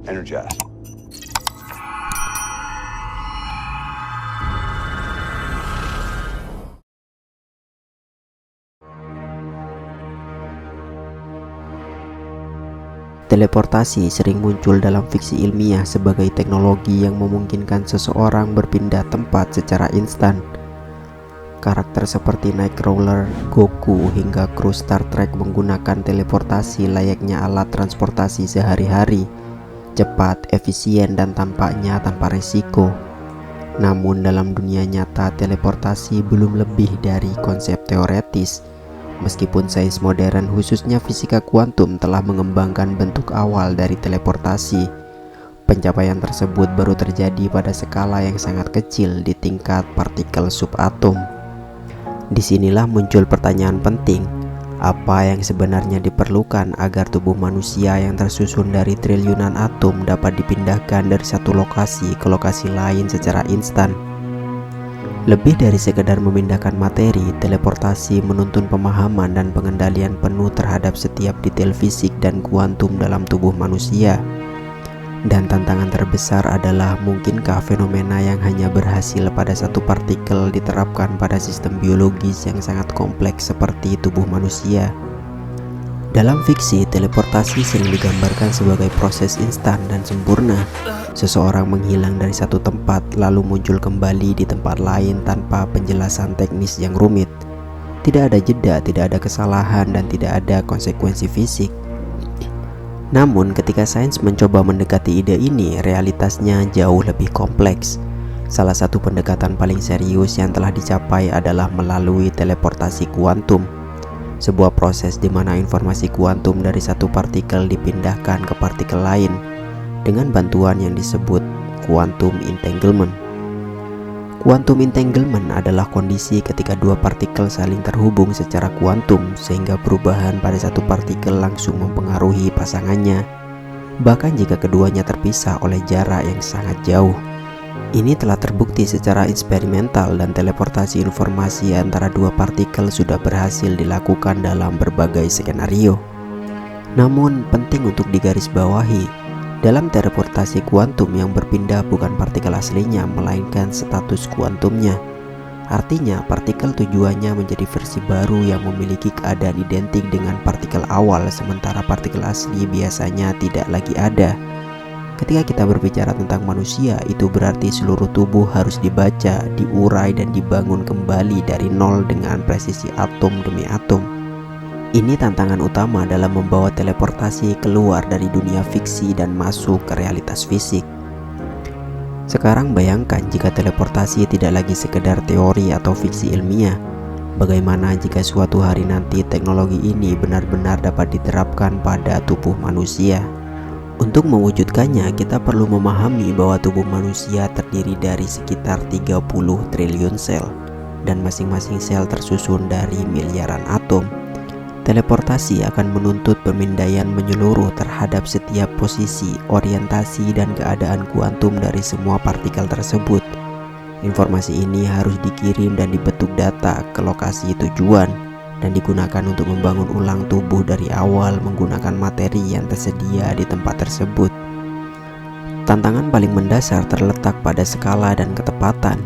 Energize. Teleportasi sering muncul dalam fiksi ilmiah sebagai teknologi yang memungkinkan seseorang berpindah tempat secara instan. Karakter seperti Nightcrawler, Goku, hingga kru Star Trek menggunakan teleportasi layaknya alat transportasi sehari-hari, cepat, efisien, dan tampaknya tanpa risiko. Namun dalam dunia nyata, teleportasi belum lebih dari konsep teoretis. Meskipun sains modern khususnya fisika kuantum telah mengembangkan bentuk awal dari teleportasi, pencapaian tersebut baru terjadi pada skala yang sangat kecil di tingkat partikel subatom. Disinilah muncul pertanyaan penting, apa yang sebenarnya diperlukan agar tubuh manusia yang tersusun dari triliunan atom dapat dipindahkan dari satu lokasi ke lokasi lain secara instan? Lebih dari sekedar memindahkan materi, teleportasi menuntun pemahaman dan pengendalian penuh terhadap setiap detail fisik dan kuantum dalam tubuh manusia. Dan tantangan terbesar adalah mungkinkah fenomena yang hanya berhasil pada satu partikel diterapkan pada sistem biologis yang sangat kompleks seperti tubuh manusia. Dalam fiksi, teleportasi sering digambarkan sebagai proses instan dan sempurna. Seseorang menghilang dari satu tempat lalu muncul kembali di tempat lain tanpa penjelasan teknis yang rumit. Tidak ada jeda, tidak ada kesalahan, dan tidak ada konsekuensi fisik. Namun ketika sains mencoba mendekati ide ini, realitasnya jauh lebih kompleks. Salah satu pendekatan paling serius yang telah dicapai adalah melalui teleportasi kuantum. Sebuah proses di mana informasi kuantum dari satu partikel dipindahkan ke partikel lain dengan bantuan yang disebut quantum entanglement. Quantum entanglement adalah kondisi ketika dua partikel saling terhubung secara kuantum sehingga perubahan pada satu partikel langsung mempengaruhi pasangannya, bahkan jika keduanya terpisah oleh jarak yang sangat jauh. Ini telah terbukti secara eksperimental dan teleportasi informasi antara dua partikel sudah berhasil dilakukan dalam berbagai skenario. Namun penting untuk digarisbawahi, dalam teleportasi kuantum yang berpindah bukan partikel aslinya melainkan status kuantumnya. Artinya partikel tujuannya menjadi versi baru yang memiliki keadaan identik dengan partikel awal, sementara partikel asli biasanya tidak lagi ada. Ketika kita berbicara tentang manusia, itu berarti seluruh tubuh harus dibaca, diurai, dan dibangun kembali dari nol dengan presisi atom demi atom. Ini tantangan utama dalam membawa teleportasi keluar dari dunia fiksi dan masuk ke realitas fisik. Sekarang bayangkan jika teleportasi tidak lagi sekedar teori atau fiksi ilmiah. Bagaimana jika suatu hari nanti teknologi ini benar-benar dapat diterapkan pada tubuh manusia? Untuk mewujudkannya, kita perlu memahami bahwa tubuh manusia terdiri dari sekitar 30 triliun sel, dan masing-masing sel tersusun dari miliaran atom. Teleportasi akan menuntut pemindaian menyeluruh terhadap setiap posisi, orientasi, dan keadaan kuantum dari semua partikel tersebut. Informasi ini harus dikirim dan dibentuk data ke lokasi tujuan, dan digunakan untuk membangun ulang tubuh dari awal menggunakan materi yang tersedia di tempat tersebut. Tantangan paling mendasar terletak pada skala dan ketepatan.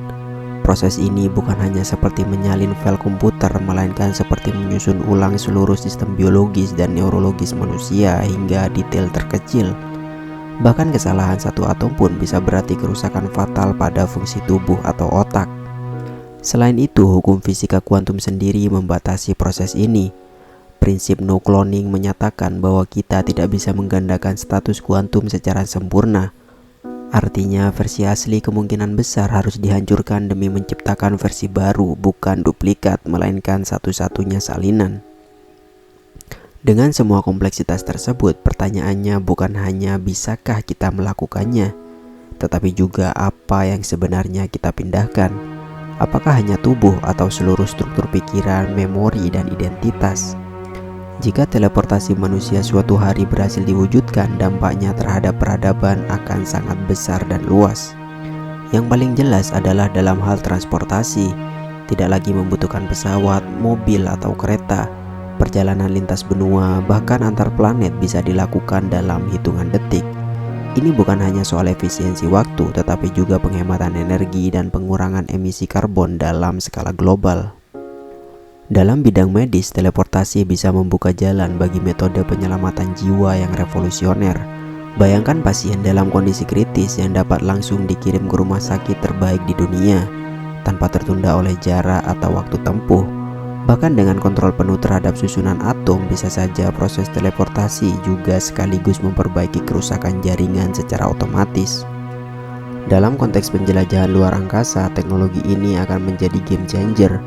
Proses ini bukan hanya seperti menyalin file komputer, melainkan seperti menyusun ulang seluruh sistem biologis dan neurologis manusia hingga detail terkecil. Bahkan kesalahan satu atom pun bisa berarti kerusakan fatal pada fungsi tubuh atau otak. Selain itu, hukum fisika kuantum sendiri membatasi proses ini. Prinsip no cloning menyatakan bahwa kita tidak bisa menggandakan status kuantum secara sempurna. Artinya, versi asli kemungkinan besar harus dihancurkan demi menciptakan versi baru, bukan duplikat, melainkan satu-satunya salinan. Dengan semua kompleksitas tersebut, pertanyaannya bukan hanya bisakah kita melakukannya, tetapi juga apa yang sebenarnya kita pindahkan. Apakah hanya tubuh atau seluruh struktur pikiran, memori, dan identitas? Jika teleportasi manusia suatu hari berhasil diwujudkan, dampaknya terhadap peradaban akan sangat besar dan luas. Yang paling jelas adalah dalam hal transportasi, tidak lagi membutuhkan pesawat, mobil, atau kereta. Perjalanan lintas benua, bahkan antar planet bisa dilakukan dalam hitungan detik. Ini bukan hanya soal efisiensi waktu, tetapi juga penghematan energi dan pengurangan emisi karbon dalam skala global. Dalam bidang medis, teleportasi bisa membuka jalan bagi metode penyelamatan jiwa yang revolusioner. Bayangkan pasien dalam kondisi kritis yang dapat langsung dikirim ke rumah sakit terbaik di dunia, tanpa tertunda oleh jarak atau waktu tempuh. Bahkan dengan kontrol penuh terhadap susunan atom, bisa saja proses teleportasi juga sekaligus memperbaiki kerusakan jaringan secara otomatis. Dalam konteks penjelajahan luar angkasa, teknologi ini akan menjadi game changer.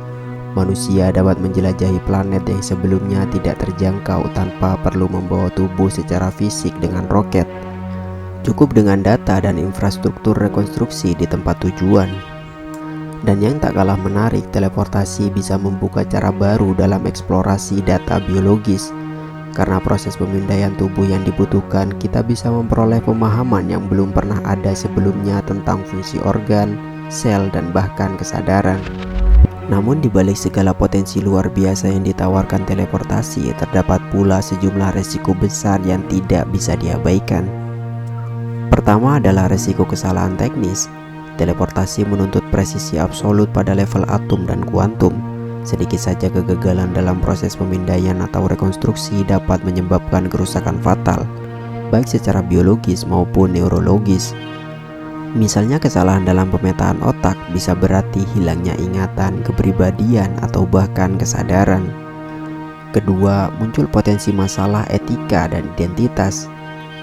Manusia dapat menjelajahi planet yang sebelumnya tidak terjangkau tanpa perlu membawa tubuh secara fisik dengan roket. Cukup dengan data dan infrastruktur rekonstruksi di tempat tujuan. Dan yang tak kalah menarik, teleportasi bisa membuka cara baru dalam eksplorasi data biologis. Karena proses pemindaian tubuh yang dibutuhkan, kita bisa memperoleh pemahaman yang belum pernah ada sebelumnya tentang fungsi organ, sel, dan bahkan kesadaran. Namun di balik segala potensi luar biasa yang ditawarkan teleportasi, terdapat pula sejumlah resiko besar yang tidak bisa diabaikan. Pertama adalah resiko kesalahan teknis. Teleportasi menuntut presisi absolut pada level atom dan kuantum. Sedikit saja kegagalan dalam proses pemindaian atau rekonstruksi dapat menyebabkan kerusakan fatal, baik secara biologis maupun neurologis. Misalnya kesalahan dalam pemetaan otak bisa berarti hilangnya ingatan, kepribadian, atau bahkan kesadaran. Kedua, muncul potensi masalah etika dan identitas.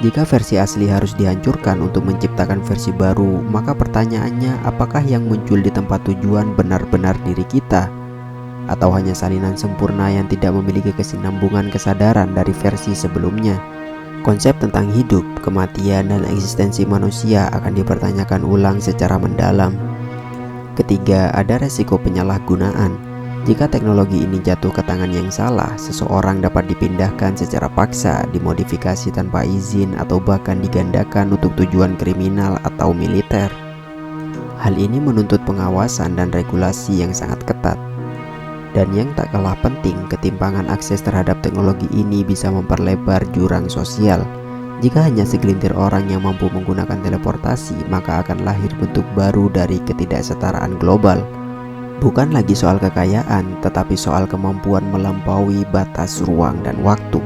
Jika versi asli harus dihancurkan untuk menciptakan versi baru, maka pertanyaannya, apakah yang muncul di tempat tujuan benar-benar diri kita? Atau hanya salinan sempurna yang tidak memiliki kesinambungan kesadaran dari versi sebelumnya? Konsep tentang hidup, kematian, dan eksistensi manusia akan dipertanyakan ulang secara mendalam. Ketiga, ada resiko penyalahgunaan. Jika teknologi ini jatuh ke tangan yang salah, seseorang dapat dipindahkan secara paksa, dimodifikasi tanpa izin, atau bahkan digandakan untuk tujuan kriminal atau militer. Hal ini menuntut pengawasan dan regulasi yang sangat ketat. Dan yang tak kalah penting, ketimpangan akses terhadap teknologi ini bisa memperlebar jurang sosial. Jika hanya segelintir orang yang mampu menggunakan teleportasi, maka akan lahir bentuk baru dari ketidaksetaraan global. Bukan lagi soal kekayaan, tetapi soal kemampuan melampaui batas ruang dan waktu.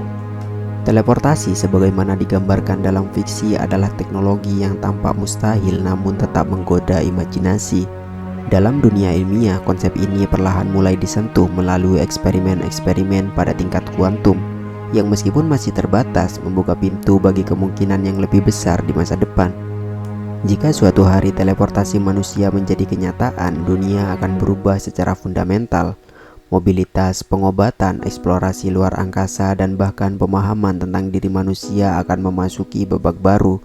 Teleportasi sebagaimana digambarkan dalam fiksi adalah teknologi yang tampak mustahil namun tetap menggoda imajinasi. Dalam dunia ilmiah, konsep ini perlahan mulai disentuh melalui eksperimen-eksperimen pada tingkat kuantum, yang meskipun masih terbatas, membuka pintu bagi kemungkinan yang lebih besar di masa depan. Jika suatu hari teleportasi manusia menjadi kenyataan, dunia akan berubah secara fundamental. Mobilitas, pengobatan, eksplorasi luar angkasa, dan bahkan pemahaman tentang diri manusia akan memasuki babak baru.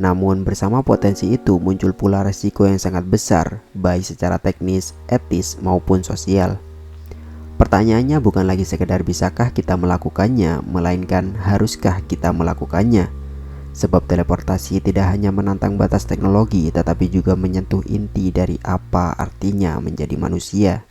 Namun bersama potensi itu muncul pula resiko yang sangat besar, baik secara teknis, etis, maupun sosial. Pertanyaannya bukan lagi sekedar bisakah kita melakukannya, melainkan haruskah kita melakukannya? Sebab teleportasi tidak hanya menantang batas teknologi, tetapi juga menyentuh inti dari apa artinya menjadi manusia.